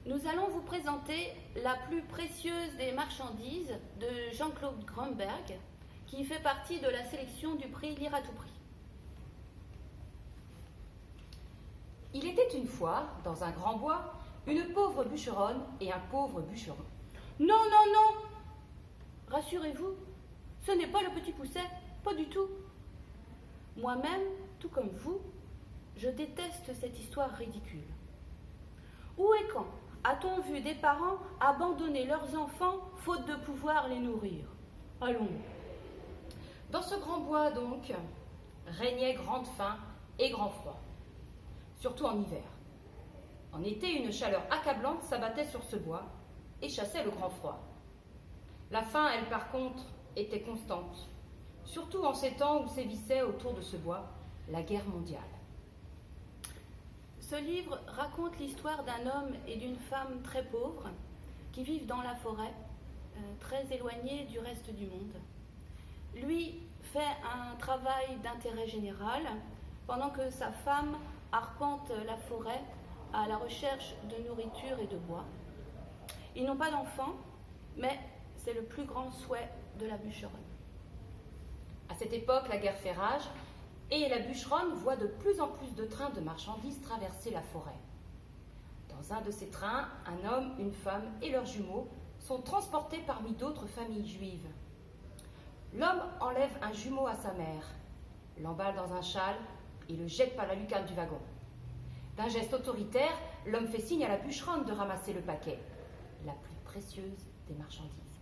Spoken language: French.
Nous allons vous présenter la plus précieuse des marchandises de Jean-Claude Grunberg, qui fait partie de la sélection du prix Lire à tout prix. Il était une fois, dans un grand bois, une pauvre bûcheronne et un pauvre bûcheron. Non, non, non! Rassurez-vous, ce n'est pas le petit Pousset, pas du tout. Moi-même, tout comme vous, je déteste cette histoire ridicule. Où et quand a-t-on vu des parents abandonner leurs enfants faute de pouvoir les nourrir? Allons. Dans ce grand bois, donc, régnait grande faim et grand froid, surtout en hiver. En été, une chaleur accablante s'abattait sur ce bois et chassait le grand froid. La faim, elle, par contre, était constante, surtout en ces temps où sévissait autour de ce bois la guerre mondiale. Ce livre raconte l'histoire d'un homme et d'une femme très pauvres qui vivent dans la forêt, très éloignés du reste du monde. Lui fait un travail d'intérêt général pendant que sa femme arpente la forêt à la recherche de nourriture et de bois. Ils n'ont pas d'enfants, mais c'est le plus grand souhait de la bûcheronne. À cette époque, la guerre fait rage et la bûcheronne voit de plus en plus de trains de marchandises traverser la forêt. Dans un de ces trains, un homme, une femme et leurs jumeaux sont transportés parmi d'autres familles juives. L'homme enlève un jumeau à sa mère, l'emballe dans un châle et le jette par la lucarne du wagon. D'un geste autoritaire, l'homme fait signe à la bûcheronne de ramasser le paquet, la plus précieuse des marchandises.